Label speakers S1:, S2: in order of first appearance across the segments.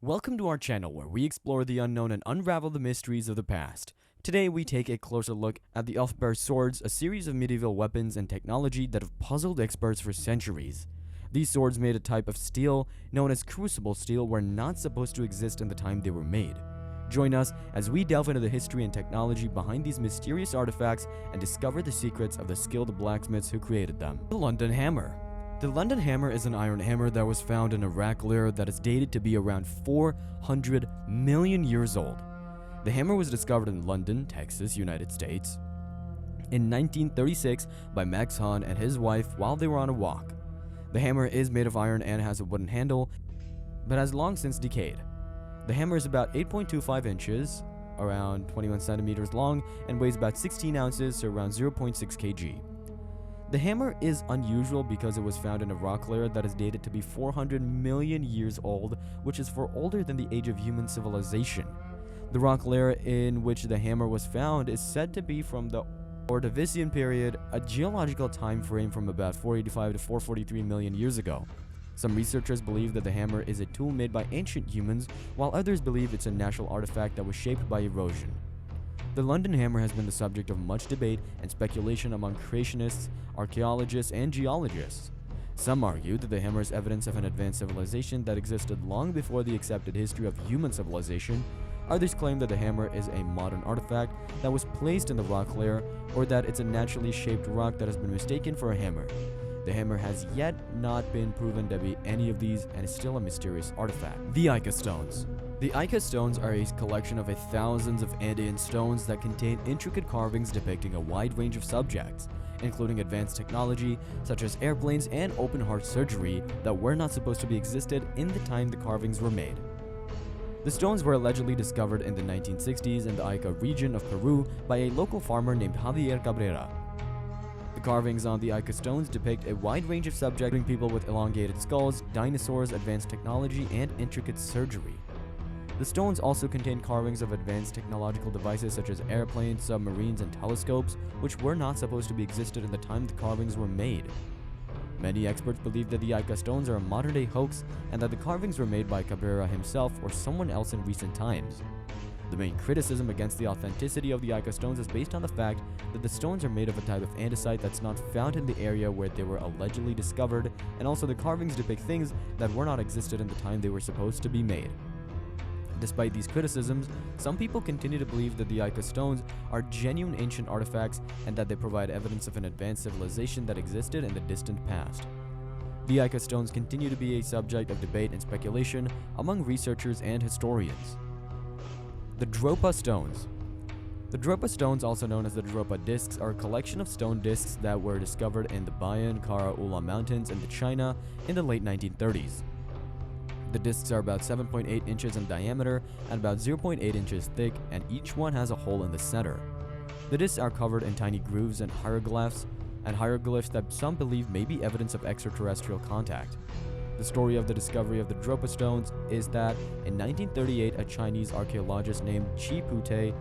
S1: Welcome to our channel where we explore the unknown and unravel the mysteries of the past. Today we take a closer look at the Elfbered swords, a series of medieval weapons and technology that have puzzled experts for centuries. These swords, made a type of steel known as crucible steel, were not supposed to exist in the time they were made. Join us as we delve into the history and technology behind these mysterious artifacts and discover the secrets of the skilled blacksmiths who created them. The London Hammer. The London Hammer is an iron hammer that was found in a rock layer that is dated to be around 400 million years old. The hammer was discovered in London, Texas, United States, in 1936 by Max Hahn and his wife while they were on a walk. The hammer is made of iron and has a wooden handle, but has long since decayed. The hammer is about 8.25 inches, around 21 centimeters long, and weighs about 16 ounces, so around 0.6 kg. The hammer is unusual because it was found in a rock layer that is dated to be 400 million years old, which is far older than the age of human civilization. The rock layer in which the hammer was found is said to be from the Ordovician period, a geological time frame from about 485 to 443 million years ago. Some researchers believe that the hammer is a tool made by ancient humans, while others believe it's a natural artifact that was shaped by erosion. The London Hammer has been the subject of much debate and speculation among creationists, archaeologists, and geologists. Some argue that the hammer is evidence of an advanced civilization that existed long before the accepted history of human civilization. Others claim that the hammer is a modern artifact that was placed in the rock layer, or that it's a naturally shaped rock that has been mistaken for a hammer. The hammer has yet not been proven to be any of these and is still a mysterious artifact. The Aika Stones. The Aika Stones are a collection of thousands of Andean stones that contain intricate carvings depicting a wide range of subjects, including advanced technology such as airplanes and open heart surgery that were not supposed to be existed in the time the carvings were made. The stones were allegedly discovered in the 1960s in the Aika region of Peru by a local farmer named Javier Cabrera. The carvings on the Aika Stones depict a wide range of subjects, including people with elongated skulls, dinosaurs, advanced technology, and intricate surgery. The stones also contain carvings of advanced technological devices such as airplanes, submarines, and telescopes, which were not supposed to be existed in the time the carvings were made. Many experts believe that the Aika Stones are a modern-day hoax and that the carvings were made by Cabrera himself or someone else in recent times. The main criticism against the authenticity of the Aika Stones is based on the fact that the stones are made of a type of andesite that's not found in the area where they were allegedly discovered, and also the carvings depict things that were not existed in the time they were supposed to be made. Despite these criticisms, some people continue to believe that the Aika Stones are genuine ancient artifacts and that they provide evidence of an advanced civilization that existed in the distant past. The Aika Stones continue to be a subject of debate and speculation among researchers and historians. The Dropa Stones. The Dropa Stones, also known as the Dropa discs, are a collection of stone discs that were discovered in the Bayan Kara Ula Mountains in China in the late 1930s. The discs are about 7.8 inches in diameter and about 0.8 inches thick, and each one has a hole in the center. The discs are covered in tiny grooves and hieroglyphs that some believe may be evidence of extraterrestrial contact. The story of the discovery of the Dropa Stones is that in 1938, a Chinese archaeologist named Chi Pute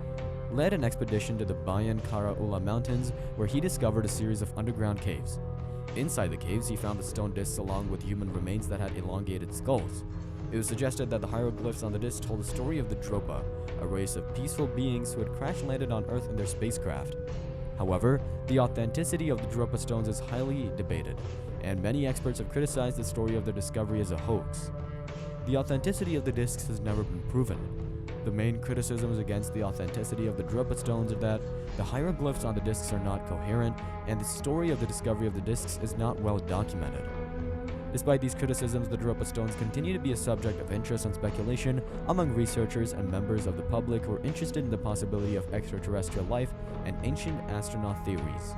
S1: led an expedition to the Bayan Kara Ula Mountains, where he discovered a series of underground caves. Inside the caves, he found the stone discs along with human remains that had elongated skulls. It was suggested that the hieroglyphs on the discs told the story of the Dropa, a race of peaceful beings who had crash-landed on Earth in their spacecraft. However, the authenticity of the Dropa Stones is highly debated, and many experts have criticized the story of their discovery as a hoax. The authenticity of the discs has never been proven. The main criticisms against the authenticity of the Dropa Stones are that the hieroglyphs on the discs are not coherent, and the story of the discovery of the discs is not well documented. Despite these criticisms, the Dropa Stones continue to be a subject of interest and speculation among researchers and members of the public who are interested in the possibility of extraterrestrial life and ancient astronaut theories.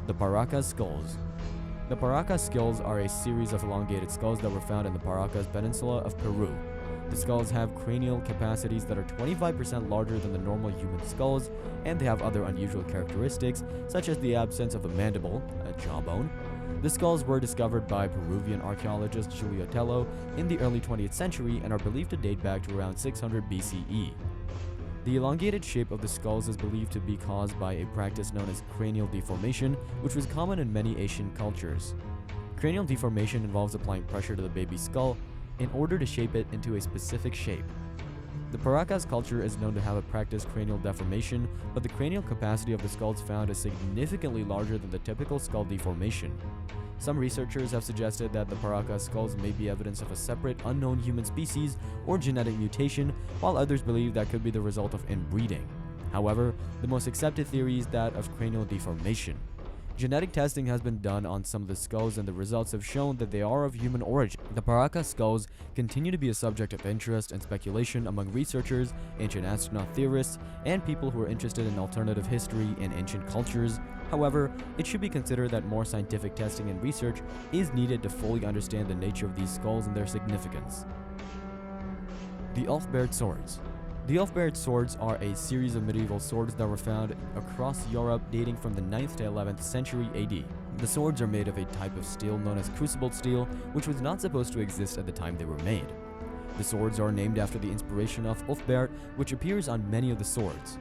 S1: The Paraka Skulls. The Paraka Skulls are a series of elongated skulls that were found in the Paracas Peninsula of Peru. The skulls have cranial capacities that are 25% larger than the normal human skulls, and they have other unusual characteristics, such as the absence of a mandible, a jawbone. The skulls were discovered by Peruvian archaeologist Julio Tello in the early 20th century and are believed to date back to around 600 BCE. The elongated shape of the skulls is believed to be caused by a practice known as cranial deformation, which was common in many Asian cultures. Cranial deformation involves applying pressure to the baby's skull in order to shape it into a specific shape. The Parakas culture is known to have a practiced cranial deformation, but the cranial capacity of the skulls found is significantly larger than the typical skull deformation. Some researchers have suggested that the Paraka skulls may be evidence of a separate, unknown human species or genetic mutation, while others believe that could be the result of inbreeding. However, the most accepted theory is that of cranial deformation. Genetic testing has been done on some of the skulls, and the results have shown that they are of human origin. The Paraka skulls continue to be a subject of interest and speculation among researchers, ancient astronaut theorists, and people who are interested in alternative history and ancient cultures. However, it should be considered that more scientific testing and research is needed to fully understand the nature of these skulls and their significance. The Elfbered swords. The Elfbered swords are a series of medieval swords that were found across Europe dating from the 9th to 11th century AD. The swords are made of a type of steel known as crucible steel, which was not supposed to exist at the time they were made. The swords are named after the inspiration of Elfbered, which appears on many of the swords.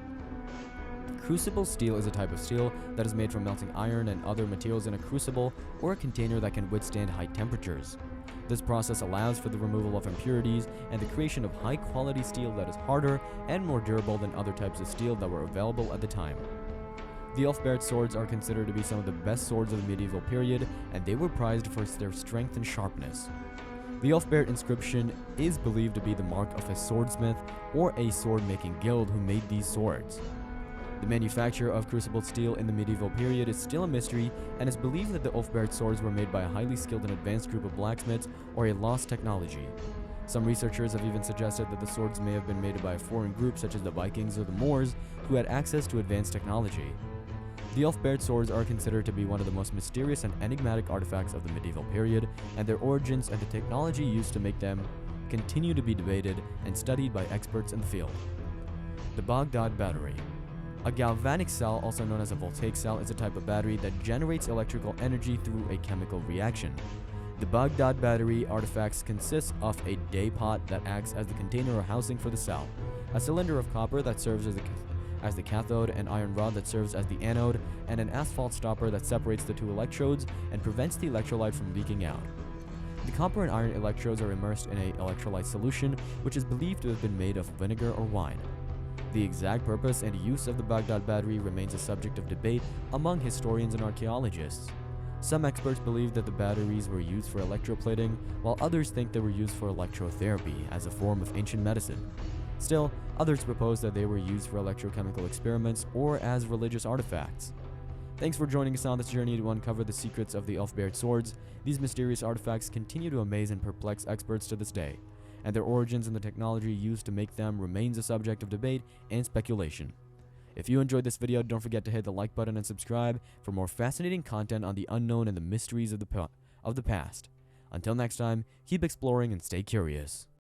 S1: Crucible steel is a type of steel that is made from melting iron and other materials in a crucible or a container that can withstand high temperatures. This process allows for the removal of impurities and the creation of high-quality steel that is harder and more durable than other types of steel that were available at the time. The Elfbered swords are considered to be some of the best swords of the medieval period, and they were prized for their strength and sharpness. The Elfbered inscription is believed to be the mark of a swordsmith or a sword-making guild who made these swords. The manufacture of crucible steel in the medieval period is still a mystery, and it's believed that the Elfbered swords were made by a highly skilled and advanced group of blacksmiths or a lost technology. Some researchers have even suggested that the swords may have been made by a foreign group such as the Vikings or the Moors, who had access to advanced technology. The Elfbered swords are considered to be one of the most mysterious and enigmatic artifacts of the medieval period, and their origins and the technology used to make them continue to be debated and studied by experts in the field. The Baghdad battery. A galvanic cell, also known as a voltaic cell, is a type of battery that generates electrical energy through a chemical reaction. The Baghdad battery artifacts consist of a daypot that acts as the container or housing for the cell, a cylinder of copper that serves as the cathode, an iron rod that serves as the anode, and an asphalt stopper that separates the two electrodes and prevents the electrolyte from leaking out. The copper and iron electrodes are immersed in an electrolyte solution, which is believed to have been made of vinegar or wine. The exact purpose and use of the Baghdad battery remains a subject of debate among historians and archaeologists. Some experts believe that the batteries were used for electroplating, while others think they were used for electrotherapy as a form of ancient medicine. Still, others propose that they were used for electrochemical experiments or as religious artifacts. Thanks for joining us on this journey to uncover the secrets of the Elfbered swords. These mysterious artifacts continue to amaze and perplex experts to this day, and their origins and the technology used to make them remains a subject of debate and speculation. If you enjoyed this video, don't forget to hit the like button and subscribe for more fascinating content on the unknown and the mysteries of the past. Until next time, keep exploring and stay curious.